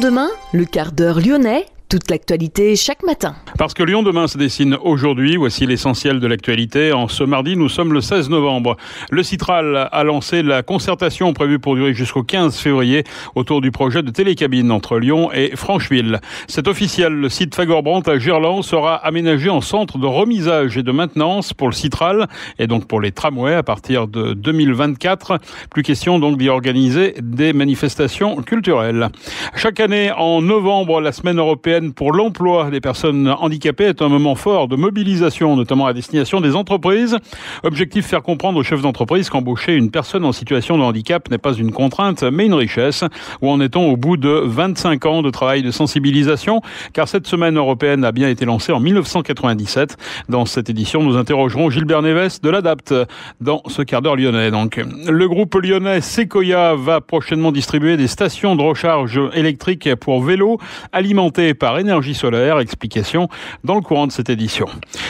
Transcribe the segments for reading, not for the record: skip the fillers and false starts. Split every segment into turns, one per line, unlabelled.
demain, le quart d'heure lyonnais, toute l'actualité chaque matin.
Parce que Lyon demain se dessine aujourd'hui, voici l'essentiel de l'actualité. En ce mardi, nous sommes le 16 novembre. Le Citral a lancé la concertation prévue pour durer jusqu'au 15 février autour du projet de télécabine entre Lyon et Francheville. C'est officiel, le site Fagorbrandt à Gerland sera aménagé en centre de remisage et de maintenance pour le Citral et donc pour les tramways à partir de 2024. Plus question donc d'y organiser des manifestations culturelles. Chaque année, en novembre, la semaine européenne pour l'emploi des personnes handicapées est un moment fort de mobilisation, notamment à destination des entreprises. Objectif, faire comprendre aux chefs d'entreprise qu'embaucher une personne en situation de handicap n'est pas une contrainte, mais une richesse. Où en est-on au bout de 25 ans de travail de sensibilisation? Car cette semaine européenne a bien été lancée en 1997. Dans cette édition, nous interrogerons Gilbert Neves de l'ADAPT dans ce quart d'heure lyonnais. Donc, le groupe lyonnais Sequoia va prochainement distribuer des stations de recharge électrique pour vélos alimentées par énergie solaire. Explication dans le courant de cette édition.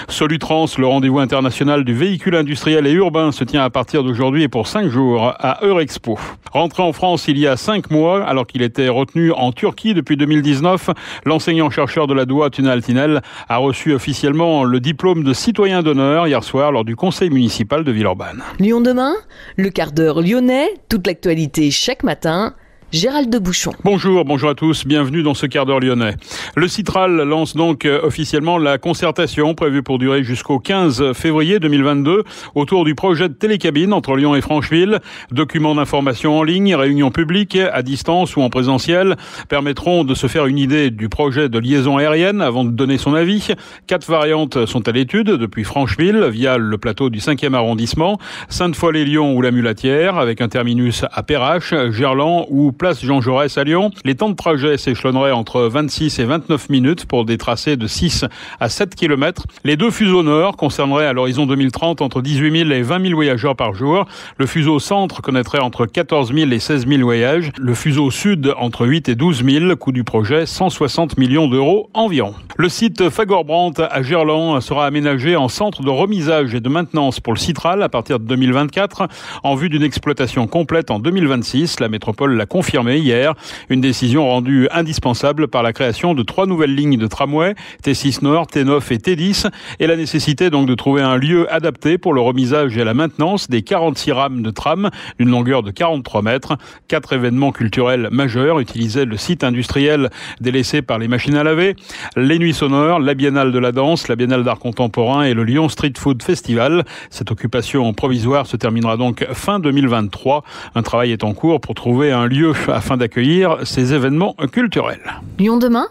Solutrans, le rendez-vous international du véhicule industriel et urbain, se tient à partir d'aujourd'hui et pour 5 jours à Eurexpo. Rentré en France il y a 5 mois, alors qu'il était retenu en Turquie depuis 2019, l'enseignant-chercheur de la DOA Tunal Tinel a reçu officiellement le diplôme de citoyen d'honneur hier soir lors du conseil municipal de Villeurbanne.
Lyon demain, le quart d'heure lyonnais, toute l'actualité chaque matin. Gérald de Bouchon.
Bonjour à tous, bienvenue dans ce quart d'heure lyonnais. Le Citral lance donc officiellement la concertation prévue pour durer jusqu'au 15 février 2022 autour du projet de télécabine entre Lyon et Francheville. Documents d'information en ligne, réunions publiques, à distance ou en présentiel, permettront de se faire une idée du projet de liaison aérienne avant de donner son avis. 4 variantes sont à l'étude depuis Francheville via le plateau du 5e arrondissement, Sainte-Foy-les-Lyons ou la Mulatière avec un terminus à Perrache, Gerland ou place Jean Jaurès à Lyon. Les temps de trajet s'échelonneraient entre 26 et 29 minutes pour des tracés de 6 à 7 km. Les 2 fuseaux nord concerneraient à l'horizon 2030 entre 18 000 et 20 000 voyageurs par jour. Le fuseau centre connaîtrait entre 14 000 et 16 000 voyages. Le fuseau sud entre 8 et 12 000. Coût du projet 160 millions d'euros environ. Le site Fagorbrandt à Gerland sera aménagé en centre de remisage et de maintenance pour le Citral à partir de 2024 en vue d'une exploitation complète en 2026. La métropole l'a confirmé hier, une décision rendue indispensable par la création de 3 nouvelles lignes de tramway, T6 Nord, T9 et T10, et la nécessité donc de trouver un lieu adapté pour le remisage et la maintenance des 46 rames de tram d'une longueur de 43 mètres. 4 événements culturels majeurs utilisaient le site industriel délaissé par les machines à laver, les Nuits sonores, la Biennale de la danse, la Biennale d'art contemporain et le Lyon Street Food Festival. Cette occupation provisoire se terminera donc fin 2023. Un travail est en cours pour trouver un lieu afin d'accueillir ces événements culturels.
Lyon demain,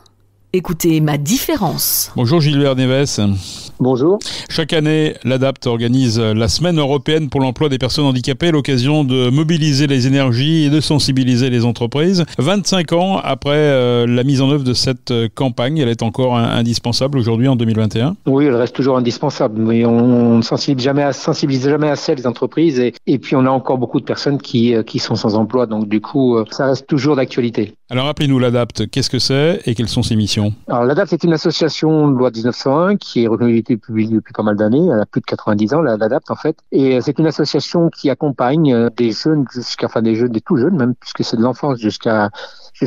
écoutez ma différence.
Bonjour Gilbert Neves.
Bonjour.
Chaque année, l'ADAPT organise la semaine européenne pour l'emploi des personnes handicapées, l'occasion de mobiliser les énergies et de sensibiliser les entreprises. 25 ans après la mise en œuvre de cette campagne, elle est encore indispensable aujourd'hui en 2021?
Oui, elle reste toujours indispensable, mais on ne sensibilise jamais assez les entreprises et puis on a encore beaucoup de personnes qui sont sans emploi, donc du coup, ça reste toujours d'actualité.
Alors rappelez-nous l'ADAPT, qu'est-ce que c'est et quelles sont ses missions?
Alors l'ADAPT est une association de loi 1901 qui est reconnue publique depuis pas mal d'années, elle a plus de 90 ans, l'ADAPT en fait, et c'est une association qui accompagne des jeunes des tout jeunes même, puisque c'est de l'enfance jusqu'à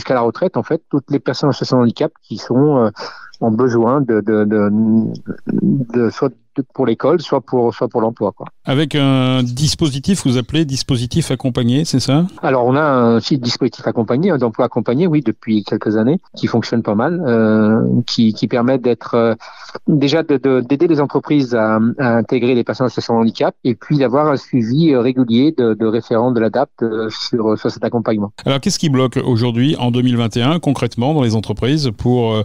la retraite en fait, toutes les personnes en situation de handicap qui sont en besoin soit pour l'école, soit pour l'emploi, quoi.
Avec un dispositif, vous appelez dispositif accompagné, c'est ça? Alors
on a un site dispositif accompagné, d'emploi accompagné, oui, depuis quelques années, qui fonctionne pas mal, qui permet d'être déjà d'aider les entreprises à intégrer les personnes en situation de handicap et puis d'avoir un suivi régulier de référents de l'ADAPT sur cet accompagnement.
Alors qu'est-ce qui bloque aujourd'hui en 2021 concrètement dans les entreprises pour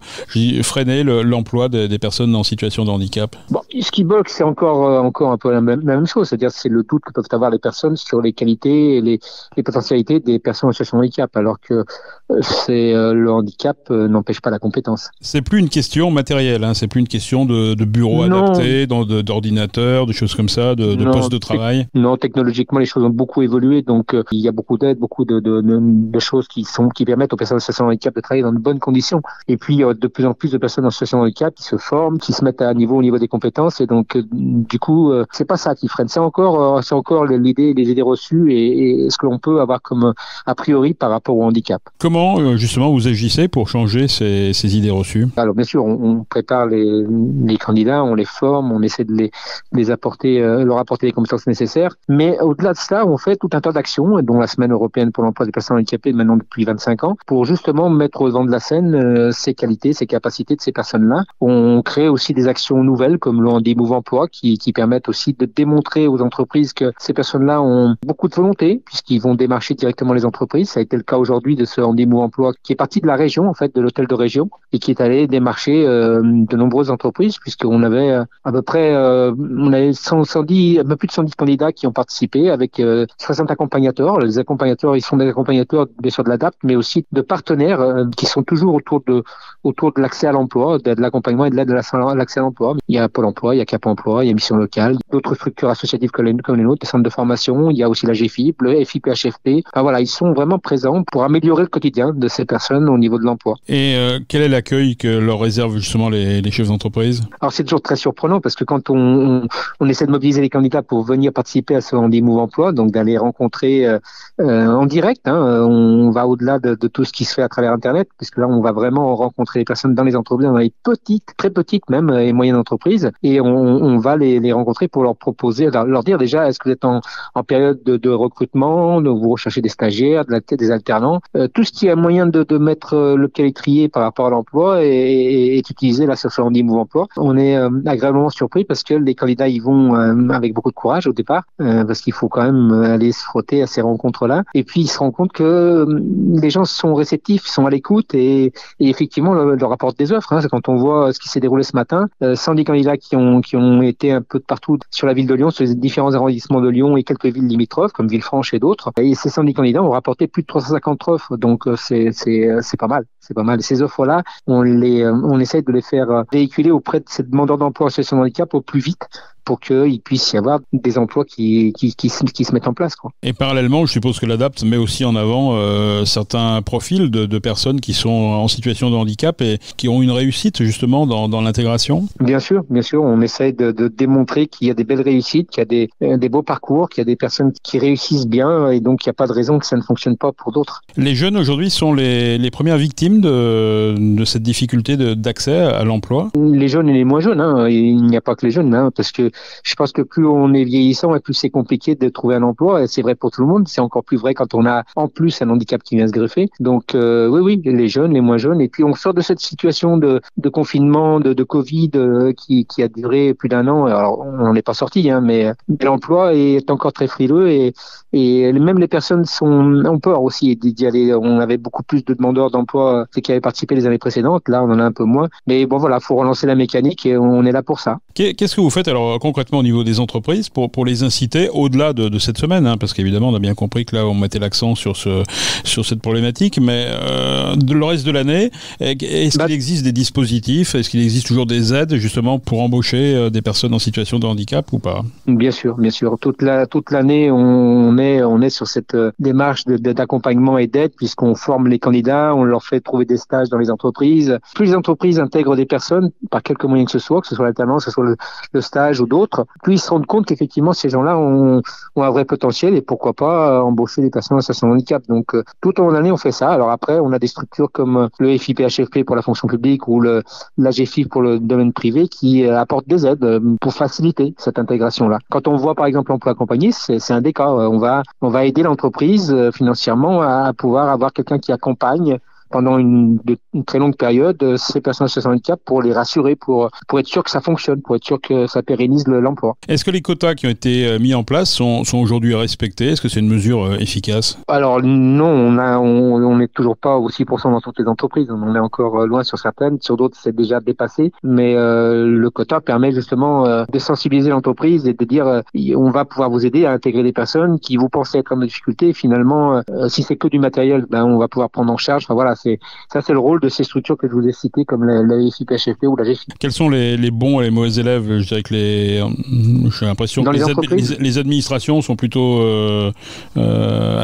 freiner l'emploi des personnes en situation de handicap?
Bon, ce qui bloque, c'est encore un peu la même chose, c'est-à-dire c'est le doute que peuvent avoir les personnes sur les qualités et les potentialités des personnes en situation de handicap, alors que le handicap n'empêche pas la compétence.
C'est plus une question matérielle, hein, c'est plus une question de bureaux adaptés, d'ordinateurs, de choses comme ça, de postes de travail.
Non, technologiquement les choses ont beaucoup évolué, donc il y a beaucoup d'aides, beaucoup de choses qui permettent aux personnes en situation de handicap de travailler dans de bonnes conditions. Et puis de plus en plus de personnes en situation de handicap qui se forment, qui se mettent au niveau des compétences Donc du coup, c'est pas ça qui freine. C'est encore l'idée, les idées reçues et ce que l'on peut avoir comme a priori par rapport au handicap.
Comment justement vous agissez pour changer ces idées reçues?
Alors bien sûr, on prépare les candidats, on les forme, on essaie de les apporter, leur apporter les compétences nécessaires. Mais au-delà de cela, on fait tout un tas d'actions, dont la Semaine européenne pour l'emploi des personnes handicapées maintenant depuis 25 ans, pour justement mettre au devant de la scène ces qualités, ces capacités de ces personnes-là. On crée aussi des actions nouvelles comme le Handi Move Emploi qui permettent aussi de démontrer aux entreprises que ces personnes-là ont beaucoup de volonté puisqu'ils vont démarcher directement les entreprises. Ça a été le cas aujourd'hui de ce Handi Move Emploi qui est parti de la région, en fait, de l'hôtel de région et qui est allé démarcher de nombreuses entreprises puisqu'on avait à peu près on avait 110, un peu plus de 110 candidats qui ont participé avec 60 accompagnateurs. Les accompagnateurs, ils sont des accompagnateurs bien sûr de l'ADAPT, mais aussi de partenaires qui sont toujours autour de l'accès à l'emploi, de l'accompagnement et de l'aide à l'accès à l'emploi. Il y a Pôle emploi, il y a Cap emploi, il y a Mission locale, d'autres structures associatives comme les nôtres, des centres de formation, il y a aussi la GFIP, le FIPHFP. Enfin voilà, ils sont vraiment présents pour améliorer le quotidien de ces personnes au niveau de l'emploi.
Et quel est l'accueil que leur réservent justement les chefs d'entreprise?
Alors c'est toujours très surprenant parce que quand on essaie de mobiliser les candidats pour venir participer à ce Handi Move Emploi, donc d'aller rencontrer en direct, on va au-delà de tout ce qui se fait à travers Internet, puisque là on va vraiment rencontrer les personnes dans les entreprises, dans les petites, très petites même et moyennes entreprises, et on va les rencontrer pour leur proposer, leur dire déjà, est-ce que vous êtes en période de recrutement, vous recherchez des stagiaires, des alternants, tout ce qui est moyen de mettre le pied à l'étrier par rapport à l'emploi est utilisé là sur ce Handi Move Emploi. On est agréablement surpris parce que les candidats y vont avec beaucoup de courage au départ, parce qu'il faut quand même aller se frotter à ces rencontres-là, et puis ils se rendent compte que les gens sont réceptifs, sont à l'écoute et effectivement leur apportent des offres. C'est quand on voit ce qui s'est déroulé ce matin, 110 candidats qui ont été un peu de partout sur la ville de Lyon, sur les différents arrondissements de Lyon et quelques villes limitrophes comme Villefranche et d'autres. Et ces 110 candidats ont rapporté plus de 350 offres, donc c'est pas mal. C'est pas mal. Ces offres-là, on essaie de les faire véhiculer auprès de ces demandeurs d'emploi en situation de handicap au plus vite pour qu'il puisse y avoir des emplois qui se mettent en place, quoi.
Et parallèlement, je suppose que l'ADAPT met aussi en avant certains profils de personnes qui sont en situation de handicap et qui ont une réussite justement dans l'intégration.
Bien sûr, on essaye de démontrer qu'il y a des belles réussites, qu'il y a des beaux parcours, qu'il y a des personnes qui réussissent bien et donc il n'y a pas de raison que ça ne fonctionne pas pour d'autres.
Les jeunes aujourd'hui sont les premières victimes de cette difficulté d'accès à l'emploi.
Les jeunes et les moins jeunes, il n'y a pas que les jeunes, parce que je pense que plus on est vieillissant et plus c'est compliqué de trouver un emploi. Et c'est vrai pour tout le monde. C'est encore plus vrai quand on a en plus un handicap qui vient se greffer. Donc oui, les jeunes, les moins jeunes. Et puis on sort de cette situation de confinement, de Covid qui a duré plus d'un an. Alors on n'en est pas sorti, mais l'emploi est encore très frileux et même les personnes ont peur aussi d'y aller. On avait beaucoup plus de demandeurs d'emploi qui avaient participé les années précédentes. Là, on en a un peu moins. Mais bon, voilà, faut relancer la mécanique et on est là pour ça.
Qu'est-ce que vous faites alors concrètement au niveau des entreprises pour les inciter au-delà de cette semaine, parce qu'évidemment on a bien compris que là on mettait l'accent sur cette problématique, mais le reste de l'année, est-ce qu'il existe des dispositifs, est-ce qu'il existe toujours des aides justement pour embaucher des personnes en situation de handicap ou pas?
Bien sûr. Toute l'année on est sur cette démarche d'accompagnement et d'aide puisqu'on forme les candidats, on leur fait trouver des stages dans les entreprises. Plus les entreprises intègrent des personnes par quelque moyen que ce soit l'alternance, que ce soit le stage ou d'autres, plus ils se rendent compte qu'effectivement ces gens-là ont un vrai potentiel et pourquoi pas embaucher des personnes en situation de handicap. Donc tout au long de l'année on fait ça. Alors après on a des structures comme le FIPHFP pour la fonction publique ou la GFIP pour le domaine privé qui apportent des aides pour faciliter cette intégration-là. Quand on voit par exemple l'emploi accompagné, c'est un des cas. On va aider l'entreprise financièrement à pouvoir avoir quelqu'un qui accompagne pendant une très longue période ces personnes en situation de handicap pour les rassurer, pour être sûr que ça fonctionne, pour être sûr que ça pérennise l'emploi.
Est-ce que les quotas qui ont été mis en place sont aujourd'hui respectés? Est-ce que c'est une mesure efficace?
Alors non, on n'est toujours pas aux 6% dans toutes les entreprises, on en est encore loin sur certaines, sur d'autres c'est déjà dépassé, mais le quota permet justement de sensibiliser l'entreprise et de dire on va pouvoir vous aider à intégrer des personnes qui vous pensez être en difficulté et finalement si c'est que du matériel, on va pouvoir prendre en charge. Enfin voilà, c'est le rôle de ces structures que je vous ai citées comme la FIPHFP ou la GFIP.
Quels sont les bons et les mauvais élèves? Je dirais que j'ai l'impression que les administrations sont plutôt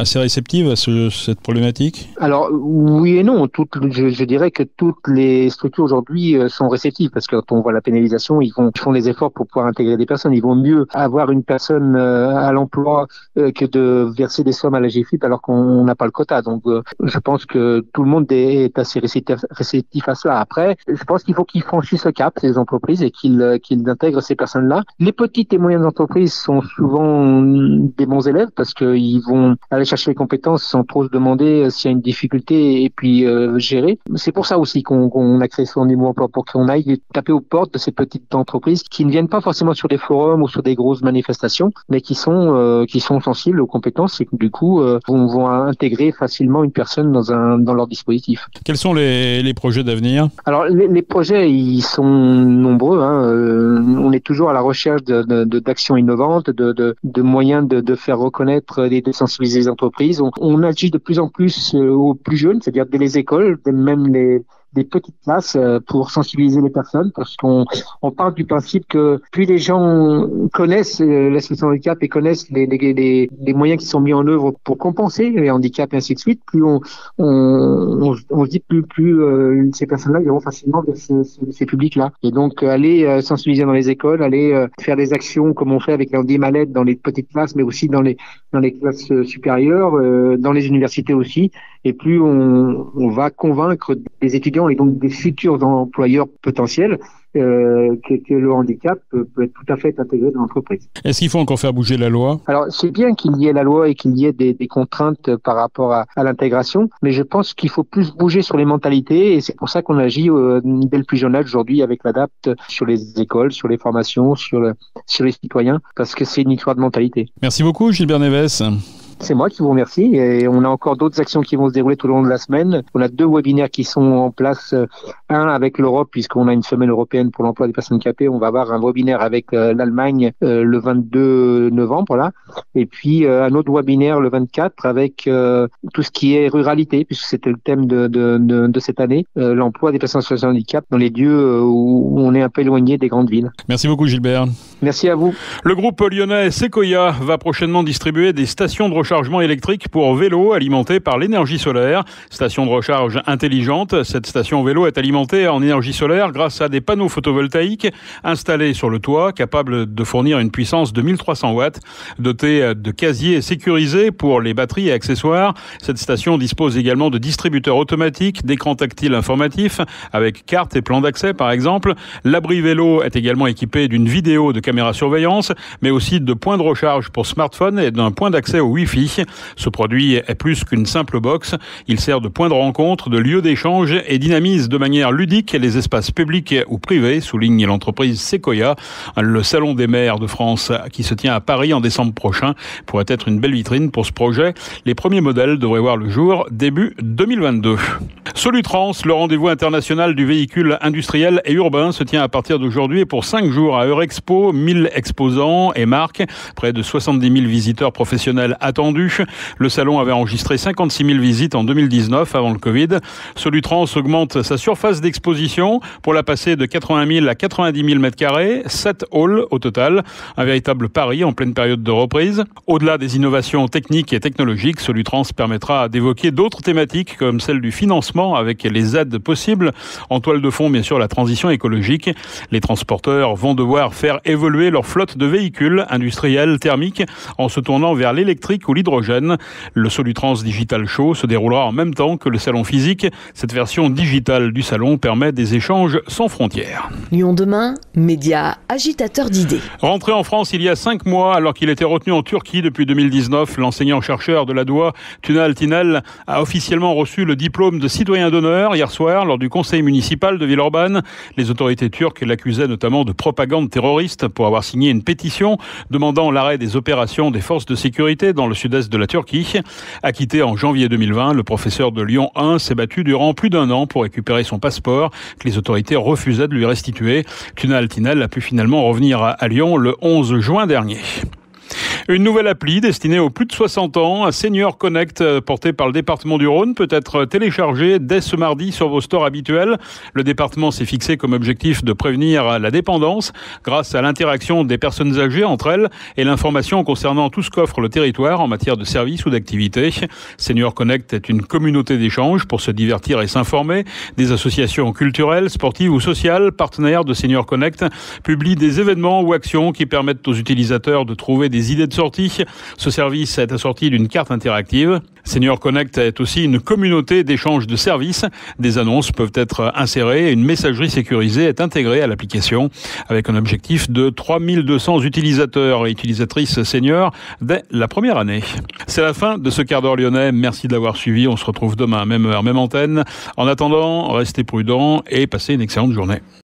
assez réceptive à cette problématique?
Alors oui et non. Je dirais que toutes les structures aujourd'hui sont réceptives parce que quand on voit la pénalisation, ils font des efforts pour pouvoir intégrer des personnes. Il vaut mieux avoir une personne à l'emploi que de verser des sommes à la GFIP alors qu'on n'a pas le quota. Donc je pense que tout le monde est assez réceptif à cela. Après, je pense qu'il faut qu'ils franchissent le cap, ces entreprises, et qu'ils intègrent ces personnes-là. Les petites et moyennes entreprises sont souvent des bons élèves parce qu'ils vont aller chercher les compétences sans trop se demander s'il y a une difficulté et puis gérer. C'est pour ça aussi qu'on a créé ce niveau emploi, pour qu'on aille taper aux portes de ces petites entreprises qui ne viennent pas forcément sur des forums ou sur des grosses manifestations, mais qui sont sensibles aux compétences et qui du coup vont intégrer facilement une personne dans leur dispositif.
Quels sont les projets d'avenir? Alors
les projets, ils sont nombreux. On est toujours à la recherche d'actions innovantes, de moyens de faire reconnaître et de sensibiliser les entreprises. On agit de plus en plus aux plus jeunes, c'est-à-dire dès les écoles, même des petites classes pour sensibiliser les personnes, parce qu'on part du principe que plus les gens connaissent la situation de handicap et connaissent les moyens qui sont mis en œuvre pour compenser les handicaps et ainsi de suite, plus on se dit plus ces personnes-là iront facilement vers ces publics-là. Et donc aller sensibiliser dans les écoles, aller faire des actions comme on fait avec l'Handi Mallette dans les petites classes, mais aussi dans les classes supérieures, dans les universités aussi. Et plus on va convaincre des étudiants et donc des futurs employeurs potentiels que le handicap peut être tout à fait intégré dans l'entreprise.
Est-ce qu'il faut encore faire bouger la loi? Alors,
c'est bien qu'il y ait la loi et qu'il y ait des contraintes par rapport à l'intégration, mais je pense qu'il faut plus bouger sur les mentalités et c'est pour ça qu'on agit dès le plus jeune âge aujourd'hui avec l'ADAPT sur les écoles, sur les formations, sur les citoyens, parce que c'est une histoire de mentalité.
Merci beaucoup, Gilbert Neves.
C'est moi qui vous remercie et on a encore d'autres actions qui vont se dérouler tout au long de la semaine. On a 2 webinaires qui sont en place, un avec l'Europe puisqu'on a une semaine européenne pour l'emploi des personnes handicapées. On va avoir un webinaire avec l'Allemagne le 22 novembre là, et puis un autre webinaire le 24 avec tout ce qui est ruralité puisque c'était le thème de cette année, l'emploi des personnes en situation de handicap dans les lieux où on est un peu éloigné des grandes villes.
Merci beaucoup Gilbert.
Merci à vous.
Le groupe lyonnais Sequoia va prochainement distribuer des stations de rechargement électrique pour vélos alimentés par l'énergie solaire. Station de recharge intelligente. Cette station vélo est alimentée en énergie solaire grâce à des panneaux photovoltaïques installés sur le toit, capables de fournir une puissance de 1300 watts. Dotée de casiers sécurisés pour les batteries et accessoires, cette station dispose également de distributeurs automatiques, d'écrans tactiles informatifs avec carte et plan d'accès par exemple. L'abri vélo est également équipé d'une vidéo de caméra surveillance, mais aussi de points de recharge pour smartphone et d'un point d'accès au Wi-Fi. Ce produit est plus qu'une simple box. Il sert de point de rencontre, de lieu d'échange et dynamise de manière ludique les espaces publics ou privés, souligne l'entreprise Sequoia. Le Salon des maires de France qui se tient à Paris en décembre prochain pourrait être une belle vitrine pour ce projet. Les premiers modèles devraient voir le jour début 2022. Solutrans, le rendez-vous international du véhicule industriel et urbain, se tient à partir d'aujourd'hui pour 5 jours à Eurexpo. 1000 exposants et marques, près de 70 000 visiteurs professionnels attendus. Le salon avait enregistré 56 000 visites en 2019 avant le Covid. Solutrans augmente sa surface d'exposition pour la passer de 80 000 à 90 000 m², 7 halls au total. Un véritable pari en pleine période de reprise. Au-delà des innovations techniques et technologiques, Solutrans permettra d'évoquer d'autres thématiques comme celle du financement avec les aides possibles. En toile de fond, bien sûr, la transition écologique. Les transporteurs vont devoir faire évoluer leur flotte de véhicules industriels thermiques en se tournant vers l'électrique ou l'hydrogène. Le Solutrans Digital Show se déroulera en même temps que le salon physique. Cette version digitale du salon permet des échanges sans frontières.
Lyon demain, média agitateur d'idées.
Rentré en France il y a 5 mois, alors qu'il était retenu en Turquie depuis 2019, l'enseignant-chercheur de la DOA, Tuna Altinel, a officiellement reçu le diplôme de citoyen d'honneur hier soir lors du conseil municipal de Villeurbanne. Les autorités turques l'accusaient notamment de propagande terroriste pour avoir signé une pétition demandant l'arrêt des opérations des forces de sécurité dans le sud-est de la Turquie. Acquitté en janvier 2020, le professeur de Lyon 1 s'est battu durant plus d'1 an pour récupérer son passeport que les autorités refusaient de lui restituer. Tuna Altinel a pu finalement revenir à Lyon le 11 juin dernier. Une nouvelle appli destinée aux plus de 60 ans, Senior Connect, portée par le département du Rhône, peut être téléchargée dès ce mardi sur vos stores habituels. Le département s'est fixé comme objectif de prévenir la dépendance grâce à l'interaction des personnes âgées entre elles et l'information concernant tout ce qu'offre le territoire en matière de services ou d'activités. Senior Connect est une communauté d'échange pour se divertir et s'informer. Des associations culturelles, sportives ou sociales, partenaires de Senior Connect, publient des événements ou actions qui permettent aux utilisateurs de trouver des idées de sortie. Ce service est assorti d'une carte interactive. Senior Connect est aussi une communauté d'échange de services. Des annonces peuvent être insérées et une messagerie sécurisée est intégrée à l'application avec un objectif de 3200 utilisateurs et utilisatrices seniors dès la première année. C'est la fin de ce quart d'heure lyonnais. Merci de l'avoir suivi. On se retrouve demain, même heure, même antenne. En attendant, restez prudents et passez une excellente journée.